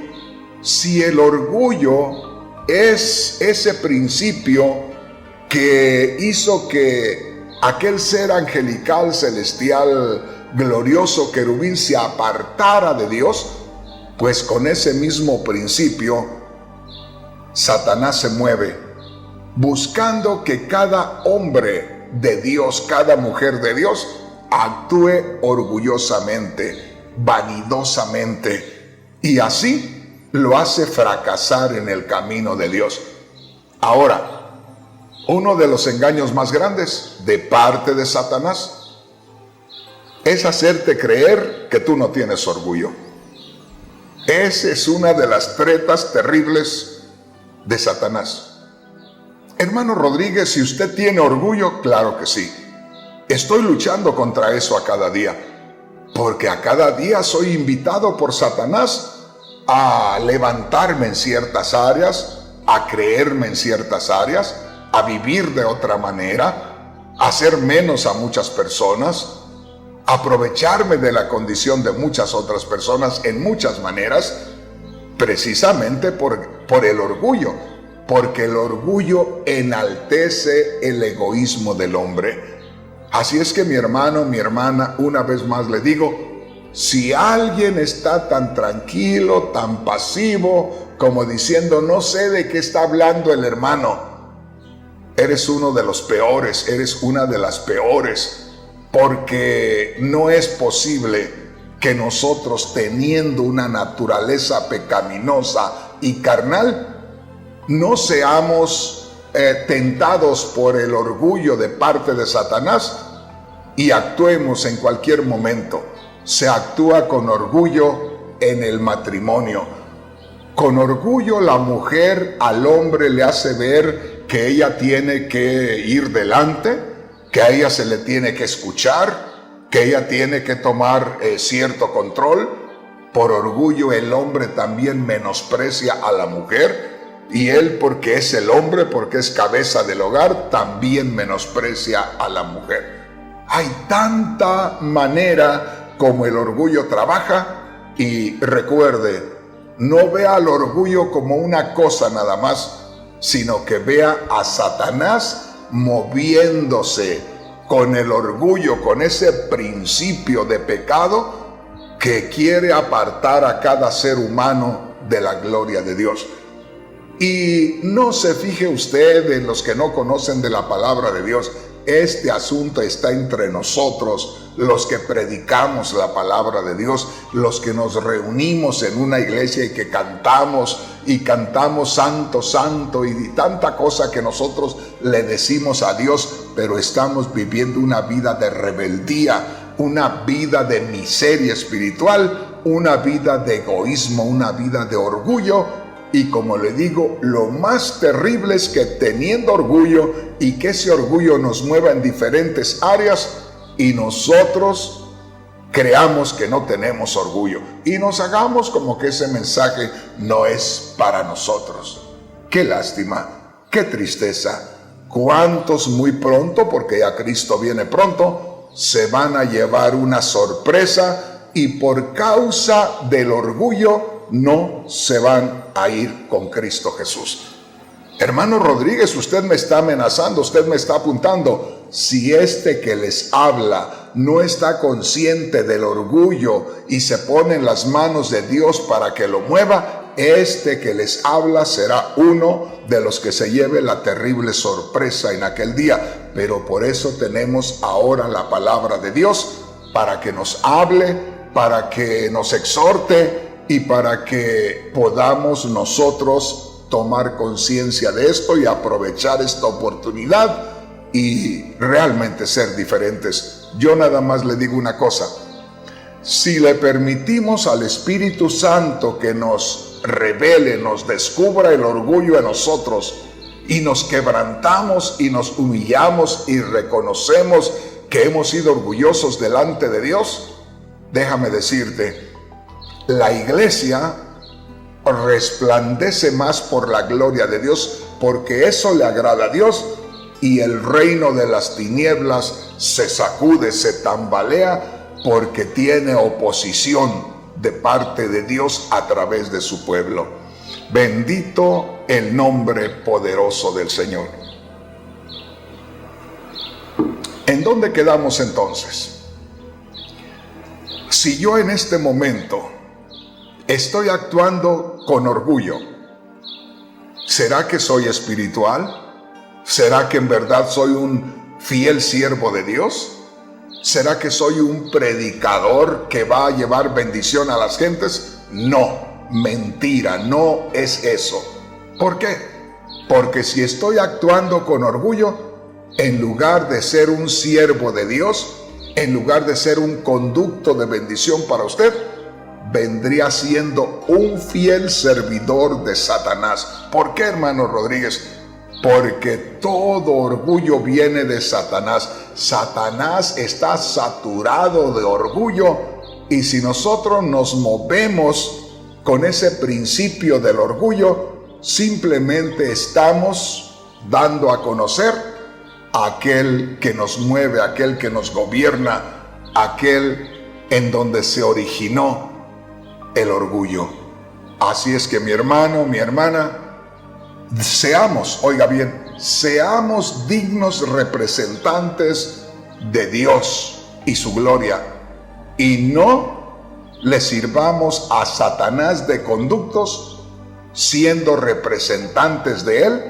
si el orgullo es ese principio que hizo que aquel ser angelical, celestial, glorioso querubín se apartara de Dios, Pues con ese mismo principio, Satanás se mueve, buscando que cada hombre de Dios, cada mujer de Dios, actúe orgullosamente, vanidosamente, y así lo hace fracasar en el camino de Dios. Ahora, uno de los engaños más grandes de parte de Satanás es hacerte creer que tú no tienes orgullo. Esa es una de las tretas terribles de Satanás. Hermano Rodríguez, si usted tiene orgullo, claro que sí. Estoy luchando contra eso a cada día, porque a cada día soy invitado por Satanás a levantarme en ciertas áreas, a creerme en ciertas áreas, a vivir de otra manera, a hacer menos a muchas personas, aprovecharme de la condición de muchas otras personas en muchas maneras, precisamente por el orgullo, porque el orgullo enaltece el egoísmo del hombre. Así es que mi hermano, mi hermana, una vez más le digo, si alguien está tan tranquilo, tan pasivo, como diciendo, no sé de qué está hablando el hermano, eres uno de los peores, eres una de las peores, porque no es posible que nosotros, teniendo una naturaleza pecaminosa y carnal, no seamos tentados por el orgullo de parte de Satanás y actuemos en cualquier momento. Se actúa con orgullo en el matrimonio. Con orgullo la mujer al hombre le hace ver que ella tiene que ir delante, que a ella se le tiene que escuchar, que ella tiene que tomar cierto control. Por orgullo el hombre también menosprecia a la mujer, y él, porque es el hombre, porque es cabeza del hogar, también menosprecia a la mujer. Hay tanta manera como el orgullo trabaja, y recuerde, no vea al orgullo como una cosa nada más, sino que vea a Satanás moviéndose con el orgullo, con ese principio de pecado que quiere apartar a cada ser humano de la gloria de Dios. Y no se fije usted en los que no conocen de la palabra de Dios. Este asunto está entre nosotros, los que predicamos la palabra de Dios, los que nos reunimos en una iglesia y que cantamos santo, santo y tanta cosa que nosotros le decimos a Dios, pero estamos viviendo una vida de rebeldía, una vida de miseria espiritual, una vida de egoísmo, una vida de orgullo. Y como le digo, lo más terrible es que teniendo orgullo y que ese orgullo nos mueva en diferentes áreas y nosotros creamos que no tenemos orgullo y nos hagamos como que ese mensaje no es para nosotros. Qué lástima, qué tristeza. ¿Cuántos muy pronto, porque ya Cristo viene pronto, se van a llevar una sorpresa y por causa del orgullo no se van a ir con Cristo Jesús? Hermano Rodríguez, usted me está amenazando, usted me está apuntando. Si este que les habla no está consciente del orgullo y se pone en las manos de Dios para que lo mueva, este que les habla será uno de los que se lleve la terrible sorpresa en aquel día. Pero por eso tenemos ahora la palabra de Dios, para que nos hable, para que nos exhorte, y para que podamos nosotros tomar conciencia de esto y aprovechar esta oportunidad y realmente ser diferentes. Yo nada más le digo una cosa: si le permitimos al Espíritu Santo que nos revele, nos descubra el orgullo en nosotros y nos quebrantamos y nos humillamos y reconocemos que hemos sido orgullosos delante de Dios, déjame decirte, la iglesia resplandece más por la gloria de Dios, porque eso le agrada a Dios, y el reino de las tinieblas se sacude, se tambalea, porque tiene oposición de parte de Dios a través de su pueblo. Bendito el nombre poderoso del Señor. ¿En dónde quedamos entonces? Si yo en este momento estoy actuando con orgullo. ¿Será que soy espiritual? ¿Será que en verdad soy un fiel siervo de Dios? ¿Será que soy un predicador que va a llevar bendición a las gentes? No, mentira, no es eso. ¿Por qué? Porque si estoy actuando con orgullo, en lugar de ser un siervo de Dios, en lugar de ser un conducto de bendición para usted, vendría siendo un fiel servidor de Satanás. ¿Por qué, hermano Rodríguez? Porque todo orgullo viene de Satanás. Satanás está saturado de orgullo, y si nosotros nos movemos con ese principio del orgullo, simplemente estamos dando a conocer a aquel que nos mueve, a aquel que nos gobierna, aquel en donde se originó el orgullo. Así es que mi hermano, mi hermana, seamos, oiga bien, seamos dignos representantes de Dios y su gloria, y no le sirvamos a Satanás de conductos, siendo representantes de él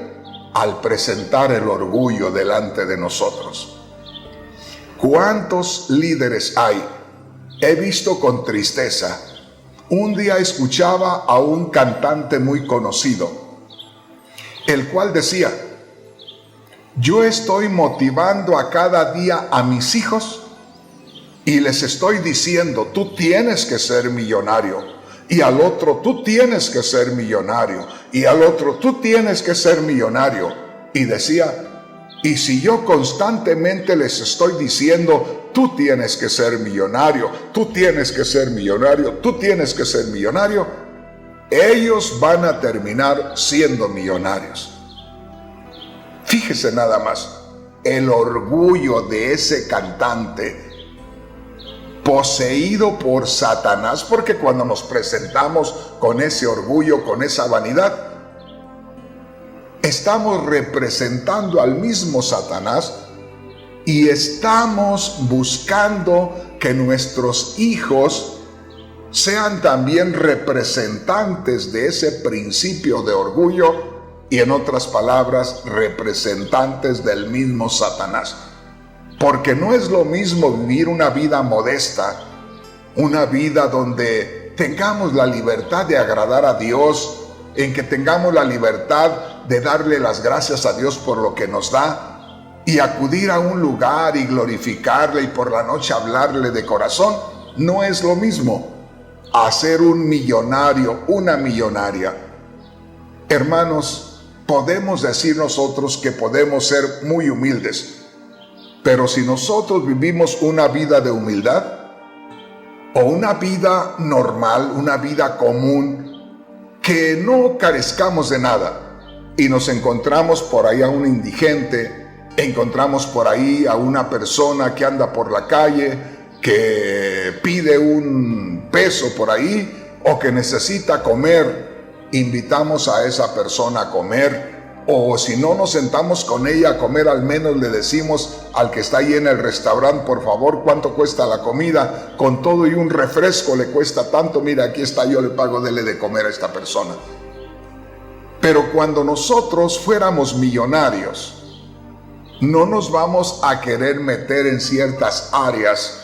al presentar el orgullo delante de nosotros. ¿Cuántos líderes hay? He visto con tristeza. Un día escuchaba a un cantante muy conocido, el cual decía: yo estoy motivando a cada día a mis hijos y les estoy diciendo, tú tienes que ser millonario, y al otro, tú tienes que ser millonario, y al otro, tú tienes que ser millonario. Y decía, y si yo constantemente les estoy diciendo, tú tienes que ser millonario, tú tienes que ser millonario, tú tienes que ser millonario, ellos van a terminar siendo millonarios. Fíjese nada más, el orgullo de ese cantante, poseído por Satanás, porque cuando nos presentamos con ese orgullo, con esa vanidad, estamos representando al mismo Satanás y estamos buscando que nuestros hijos sean también representantes de ese principio de orgullo, y en otras palabras, representantes del mismo Satanás. Porque no es lo mismo vivir una vida modesta, una vida donde tengamos la libertad de agradar a Dios, en que tengamos la libertad de darle las gracias a Dios por lo que nos da, y acudir a un lugar y glorificarle y por la noche hablarle de corazón. No es lo mismo a ser un millonario, una millonaria. Hermanos, podemos decir nosotros que podemos ser muy humildes, pero si nosotros vivimos una vida de humildad o una vida normal, una vida común, que no carezcamos de nada, y nos encontramos por ahí a un indigente, encontramos por ahí a una persona que anda por la calle, que pide un peso por ahí o que necesita comer, invitamos a esa persona a comer, o si no nos sentamos con ella a comer, al menos le decimos al que está ahí en el restaurante, por favor, ¿cuánto cuesta la comida? Con todo y un refresco le cuesta tanto, mira, aquí está, yo le pago, dele de comer a esta persona. Pero cuando nosotros fuéramos millonarios, no nos vamos a querer meter en ciertas áreas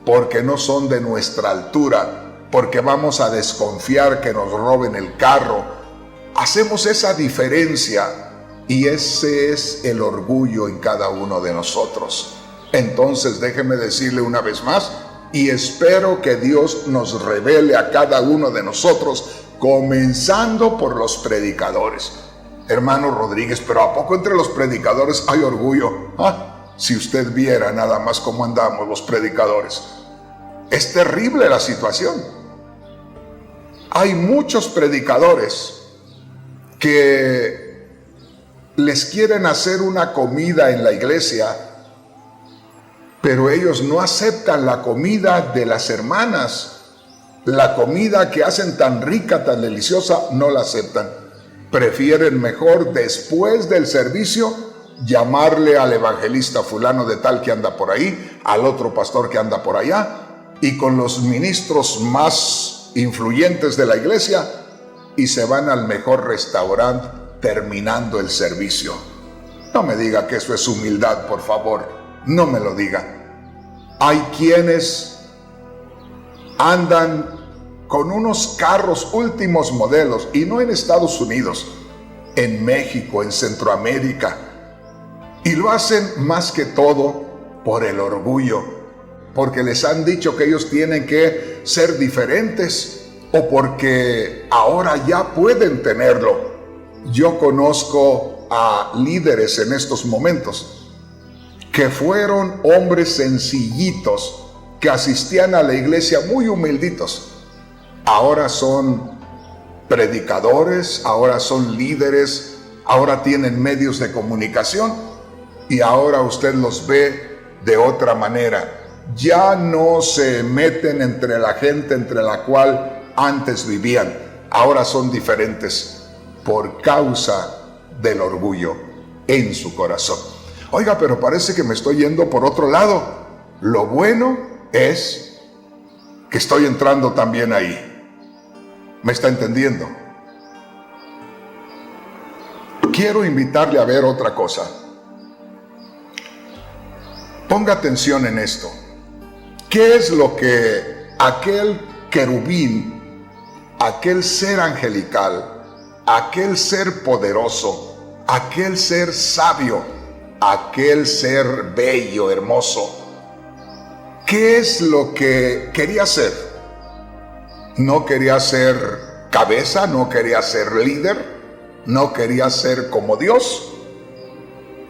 porque no son de nuestra altura, porque vamos a desconfiar que nos roben el carro. Hacemos esa diferencia, y ese es el orgullo en cada uno de nosotros. Entonces déjeme decirle una vez más, y espero que Dios nos revele a cada uno de nosotros, comenzando por los predicadores. Hermano Rodríguez, pero ¿a poco entre los predicadores hay orgullo? Si usted viera nada más cómo andamos los predicadores. Es terrible la situación. Hay muchos predicadores que les quieren hacer una comida en la iglesia, pero ellos no aceptan la comida de las hermanas. La comida que hacen tan rica, tan deliciosa, no la aceptan. Prefieren mejor después del servicio llamarle al evangelista fulano de tal que anda por ahí, al otro pastor que anda por allá, y con los ministros más influyentes de la iglesia y se van al mejor restaurante terminando el servicio. No me diga que eso es humildad, por favor. No me lo diga. Hay quienes andan con unos carros últimos modelos, y no en Estados Unidos, en México, en Centroamérica, y lo hacen más que todo por el orgullo, porque les han dicho que ellos tienen que ser diferentes o porque ahora ya pueden tenerlo. Yo conozco a líderes en estos momentos que fueron hombres sencillitos que asistían a la iglesia muy humilditos. Ahora son predicadores, ahora son líderes, ahora tienen medios de comunicación y ahora usted los ve de otra manera. Ya no se meten entre la gente entre la cual antes vivían. Ahora son diferentes por causa del orgullo en su corazón. Oiga, pero parece que me estoy yendo por otro lado. Lo bueno es que estoy entrando también ahí. ¿Me está entendiendo? Quiero invitarle a ver otra cosa. Ponga atención en esto. ¿Qué es lo que aquel querubín, aquel ser angelical, aquel ser poderoso, aquel ser sabio, aquel ser bello, hermoso, qué es lo que quería hacer? No quería ser cabeza, no quería ser líder, no quería ser como Dios.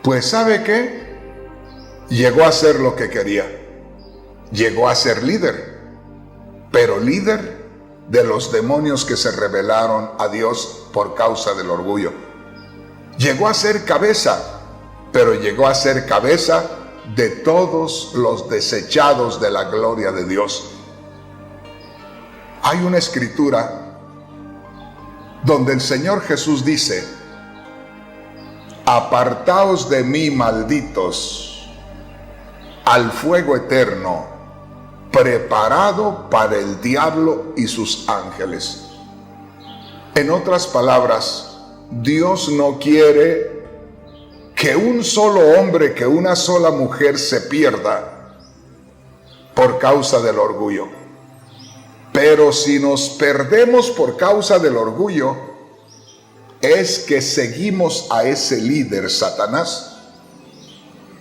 Pues ¿sabe qué? Llegó a ser lo que quería. Llegó a ser líder, pero líder de los demonios que se rebelaron a Dios por causa del orgullo. Llegó a ser cabeza, pero llegó a ser cabeza de todos los desechados de la gloria de Dios. Hay una escritura donde el Señor Jesús dice: apartaos de mí, malditos, al fuego eterno, preparado para el diablo y sus ángeles. En otras palabras, Dios no quiere que un solo hombre, que una sola mujer se pierda por causa del orgullo. Pero si nos perdemos por causa del orgullo, es que seguimos a ese líder, Satanás.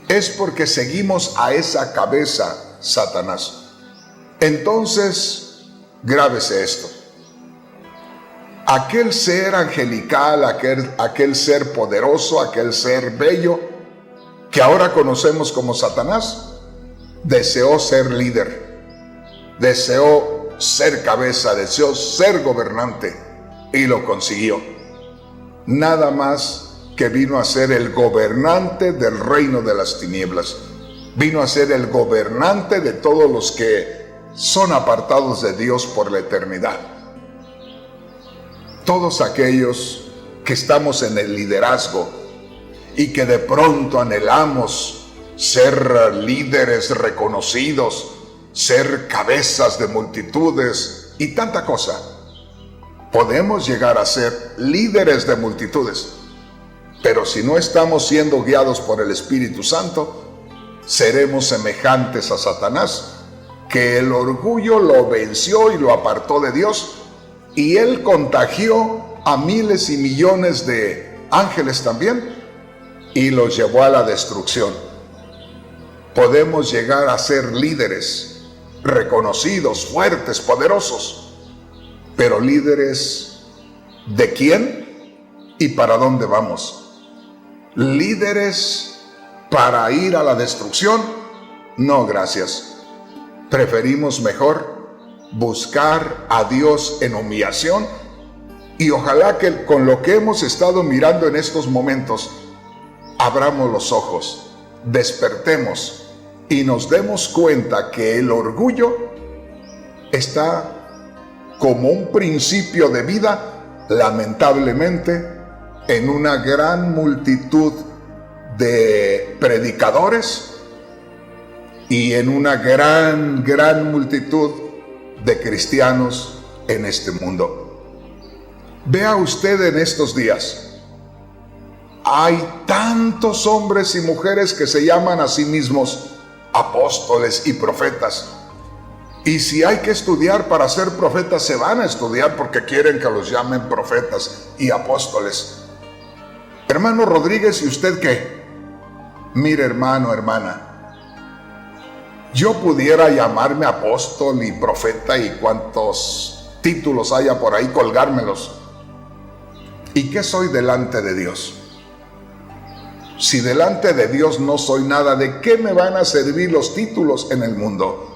Es porque seguimos a esa cabeza, Satanás. Entonces, grábese esto. Aquel ser angelical, aquel ser poderoso, aquel ser bello, que ahora conocemos como Satanás, deseó ser líder, deseó ser cabeza, deseó ser gobernante y lo consiguió. Nada más que vino a ser el gobernante del reino de las tinieblas. Vino a ser el gobernante de todos los que son apartados de Dios por la eternidad. Todos aquellos que estamos en el liderazgo y que de pronto anhelamos ser líderes reconocidos, ser cabezas de multitudes y tanta cosa, podemos llegar a ser líderes de multitudes, pero si no estamos siendo guiados por el Espíritu Santo, seremos semejantes a Satanás, que el orgullo lo venció y lo apartó de Dios, y él contagió a miles y millones de ángeles también, y los llevó a la destrucción. Podemos llegar a ser líderes reconocidos, fuertes, poderosos, pero líderes ¿de quién y para dónde vamos? ¿Líderes para ir a la destrucción? No, gracias. Preferimos mejor buscar a Dios en humillación, y ojalá que con lo que hemos estado mirando en estos momentos, abramos los ojos, despertemos y nos demos cuenta que el orgullo está como un principio de vida, lamentablemente, en una gran multitud de predicadores y en una gran multitud de cristianos en este mundo. Vea usted en estos días, hay tantos hombres y mujeres que se llaman a sí mismos apóstoles y profetas. Y si hay que estudiar para ser profetas, se van a estudiar porque quieren que los llamen profetas y apóstoles. Hermano Rodríguez, ¿y usted qué? Mire, hermano, hermana, yo pudiera llamarme apóstol y profeta y cuantos títulos haya por ahí, colgármelos. ¿Y qué soy delante de Dios? Si delante de Dios no soy nada, ¿de qué me van a servir los títulos en el mundo?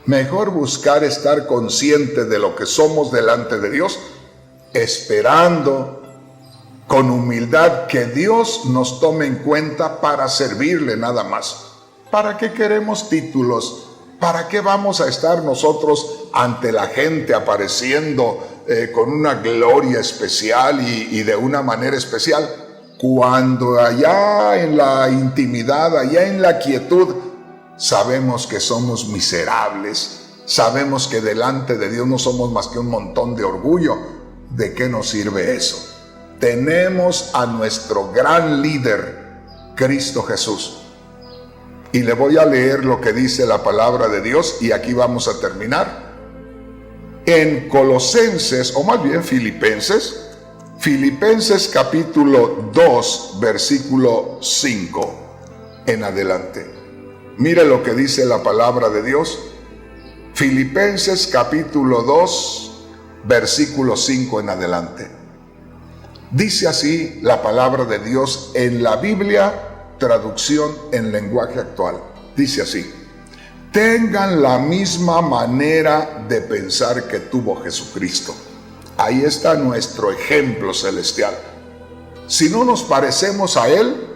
Mejor buscar estar consciente de lo que somos delante de Dios, esperando con humildad que Dios nos tome en cuenta para servirle nada más. ¿Para qué queremos títulos? ¿Para qué vamos a estar nosotros ante la gente apareciendo con una gloria especial y de una manera especial? Cuando allá en la intimidad, allá en la quietud, sabemos que somos miserables, sabemos que delante de Dios no somos más que un montón de orgullo. ¿De qué nos sirve eso? Tenemos a nuestro gran líder, Cristo Jesús. Y le voy a leer lo que dice la palabra de Dios y aquí vamos a terminar. En Colosenses, o más bien Filipenses capítulo 2, versículo 5 en adelante. Mire lo que dice la palabra de Dios. Filipenses capítulo 2, versículo 5 en adelante. Dice así la palabra de Dios en la Biblia, traducción en lenguaje actual. Dice así: tengan la misma manera de pensar que tuvo Jesucristo. Ahí está nuestro ejemplo celestial. Si no nos parecemos a Él,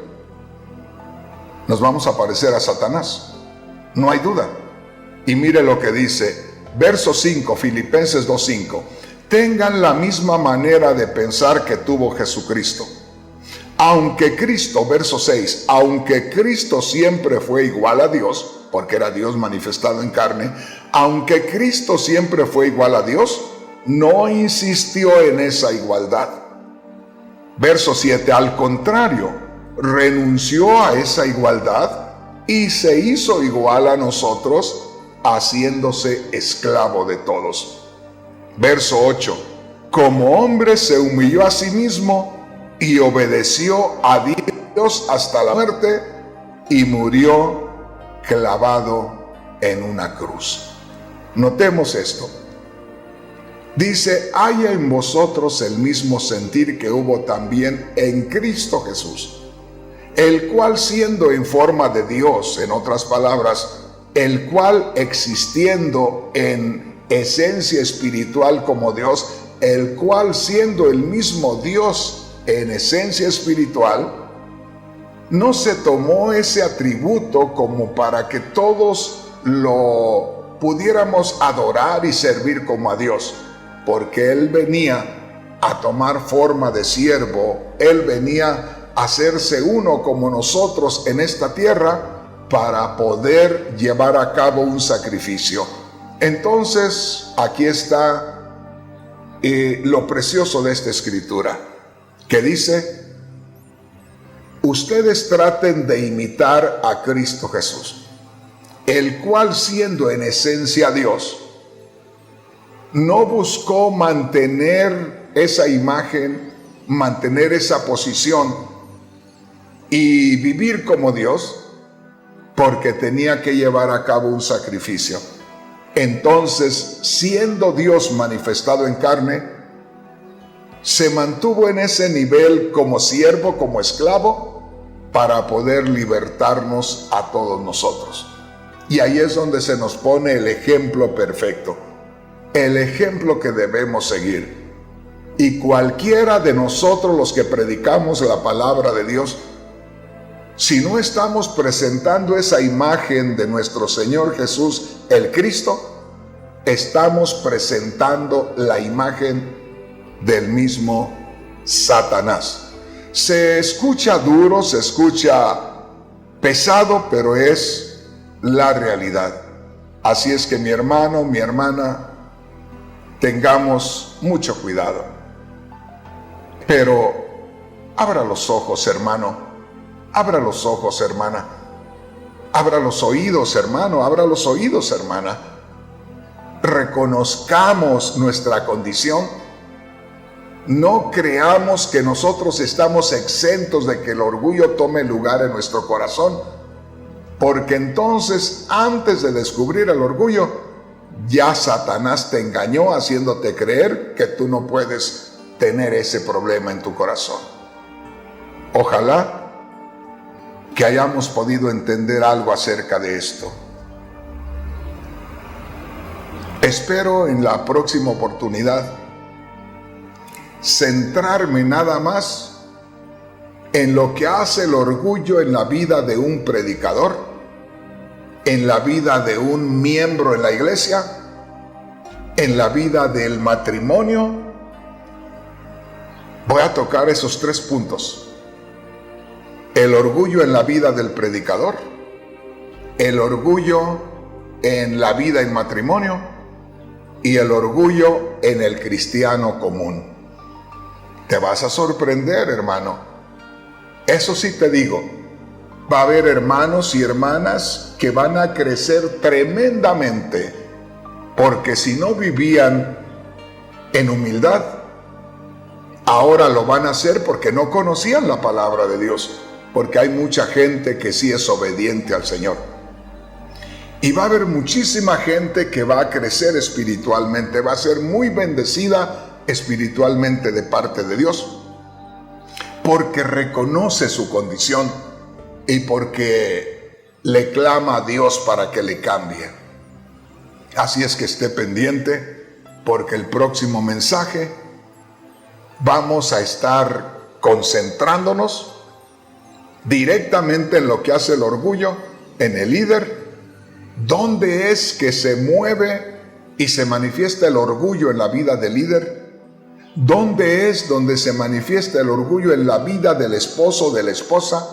nos vamos a parecer a Satanás. No hay duda. Y mire lo que dice, verso 5, Filipenses 2:5. Tengan la misma manera de pensar que tuvo Jesucristo. Aunque Cristo, verso 6, aunque Cristo siempre fue igual a Dios, porque era Dios manifestado en carne, aunque Cristo siempre fue igual a Dios, no insistió en esa igualdad. Verso 7, al contrario, renunció a esa igualdad y se hizo igual a nosotros, haciéndose esclavo de todos. Verso 8, como hombre se humilló a sí mismo y obedeció a Dios hasta la muerte y murió clavado en una cruz. Notemos esto. Dice, haya en vosotros el mismo sentir que hubo también en Cristo Jesús, el cual siendo en forma de Dios, en otras palabras, el cual existiendo en esencia espiritual como Dios, el cual siendo el mismo Dios en esencia espiritual, no se tomó ese atributo como para que todos lo pudiéramos adorar y servir como a Dios, porque Él venía a tomar forma de siervo, Él venía a hacerse uno como nosotros en esta tierra para poder llevar a cabo un sacrificio. Entonces, aquí está lo precioso de esta escritura, que dice, ustedes traten de imitar a Cristo Jesús, el cual siendo en esencia Dios, no buscó mantener esa imagen, mantener esa posición y vivir como Dios, porque tenía que llevar a cabo un sacrificio. Entonces, siendo Dios manifestado en carne, se mantuvo en ese nivel como siervo, como esclavo, para poder libertarnos a todos nosotros. Y ahí es donde se nos pone el ejemplo perfecto, el ejemplo que debemos seguir. Y cualquiera de nosotros los que predicamos la palabra de Dios, si no estamos presentando esa imagen de nuestro Señor Jesús, el Cristo, estamos presentando la imagen del mismo Satanás. Se escucha duro, se escucha pesado, pero es la realidad. Así es que mi hermano, mi hermana, tengamos mucho cuidado. Pero abra los ojos, hermano, abra los ojos, hermana, abra los oídos, hermano, abra los oídos, hermana. Reconozcamos nuestra condición. No creamos que nosotros estamos exentos de que el orgullo tome lugar en nuestro corazón, porque entonces, antes de descubrir el orgullo, ya Satanás te engañó haciéndote creer que tú no puedes tener ese problema en tu corazón. Ojalá que hayamos podido entender algo acerca de esto. Espero en la próxima oportunidad centrarme nada más en lo que hace el orgullo en la vida de un predicador, en la vida de un miembro en la iglesia, en la vida del matrimonio. Voy a tocar esos 3 puntos. El orgullo en la vida del predicador, el orgullo en la vida en matrimonio y el orgullo en el cristiano común. Te vas a sorprender, hermano. Eso sí te digo, va a haber hermanos y hermanas que van a crecer tremendamente, porque si no vivían en humildad, ahora lo van a hacer porque no conocían la palabra de Dios, porque hay mucha gente que sí es obediente al Señor. Y va a haber muchísima gente que va a crecer espiritualmente, va a ser muy bendecida espiritualmente de parte de Dios, porque reconoce su condición y porque le clama a Dios para que le cambie. Así es que esté pendiente, porque el próximo mensaje vamos a estar concentrándonos directamente en lo que hace el orgullo en el líder. ¿Dónde es que se mueve y se manifiesta el orgullo en la vida del líder? ¿Dónde es donde se manifiesta el orgullo en la vida del esposo o de la esposa?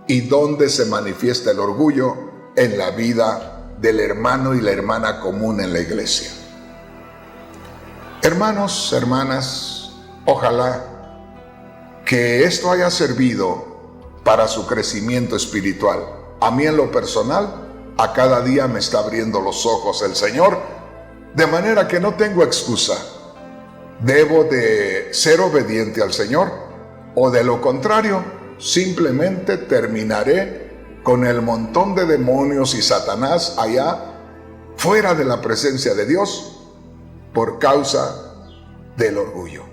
¿Y dónde se manifiesta el orgullo en la vida del hermano y la hermana común en la iglesia? Hermanos, hermanas, ojalá que esto haya servido para su crecimiento espiritual. A mí en lo personal, a cada día me está abriendo los ojos el Señor, de manera que no tengo excusa. Debo de ser obediente al Señor, o de lo contrario, simplemente terminaré con el montón de demonios y Satanás allá, fuera de la presencia de Dios, por causa del orgullo.